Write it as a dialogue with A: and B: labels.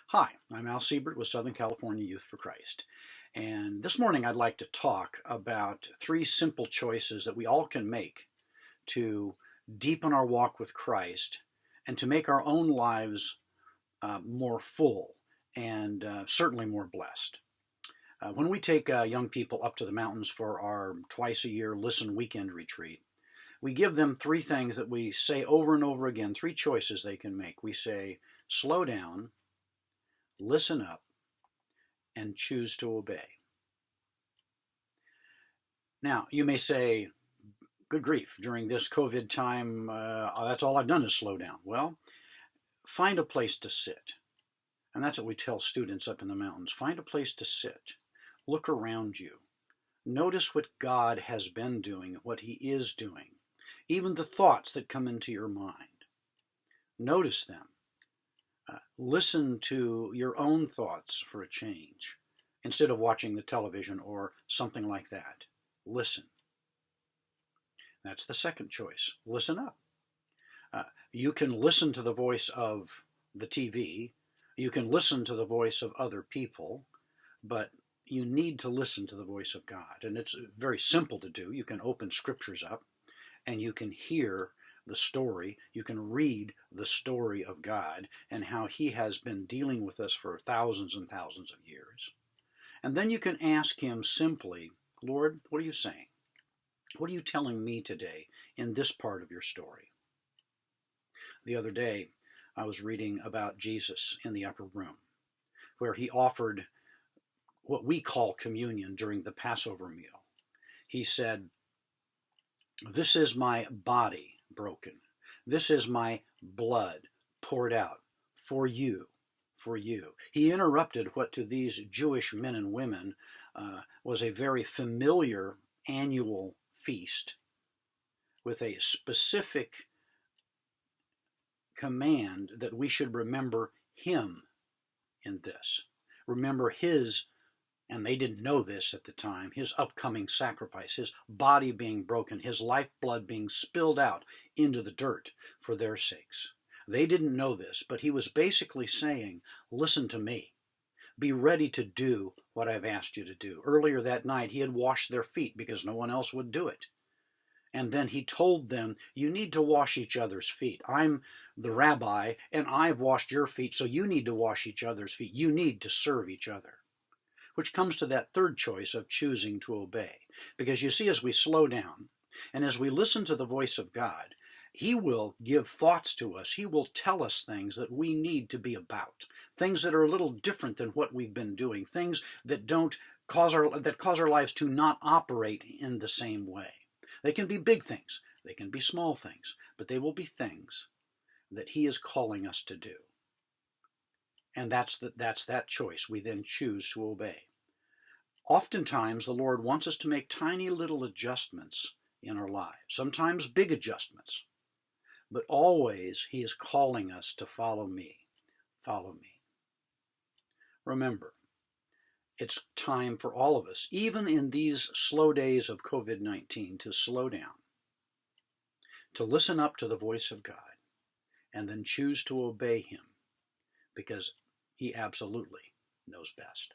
A: Hi, I'm Al Siebert with Southern California Youth for Christ. And this morning I'd like to talk about three simple choices that we all can make to deepen our walk with Christ and to make our own lives more full and certainly more blessed. When we take young people up to the mountains for our twice a year Listen Weekend retreat, we give them three things that we say over and over again, three choices they can make. We say, slow down, listen up, and choose to obey. Now, you may say, good grief, during this COVID time, that's all I've done is slow down. Well, find a place to sit. And that's what we tell students up in the mountains. Find a place to sit. Look around you. Notice what God has been doing, what He is doing, even the thoughts that come into your mind. Notice them. Listen to your own thoughts for a change instead of watching the television or something like that. Listen. That's the second choice. Listen up. You can listen to the voice of the TV. You can listen to the voice of other people, but you need to listen to the voice of God. And it's very simple to do. You can open scriptures up and you can hear the story. You can read the story of God and how He has been dealing with us for thousands and thousands of years. And then you can ask Him simply, Lord, what are you saying? What are you telling me today in this part of your story? The other day, I was reading about Jesus in the upper room, where He offered what we call communion during the Passover meal. He said, "This is my body broken. This is my blood poured out for you, for you." He interrupted what to these Jewish men and women was a very familiar annual feast with a specific command that we should remember Him in this. Remember His, and they didn't know this at the time, His upcoming sacrifice, His body being broken, His lifeblood being spilled out into the dirt for their sakes. They didn't know this, but He was basically saying, listen to me. Be ready to do what I've asked you to do. Earlier that night, He had washed their feet because no one else would do it. And then He told them, you need to wash each other's feet. I'm the rabbi, and I've washed your feet, so you need to wash each other's feet. You need to serve each other. Which comes to that third choice of choosing to obey. Because you see, as we slow down, and as we listen to the voice of God, He will give thoughts to us. He will tell us things that we need to be about. Things that are a little different than what we've been doing. Things that cause our lives to not operate in the same way. They can be big things, they can be small things, but they will be things that He is calling us to do. And that's that choice we then choose to obey. Oftentimes, the Lord wants us to make tiny little adjustments in our lives, sometimes big adjustments, but always He is calling us to follow me, follow me. Remember, it's time for all of us, even in these slow days of COVID-19, to slow down, to listen up to the voice of God, and then choose to obey Him, because He absolutely knows best.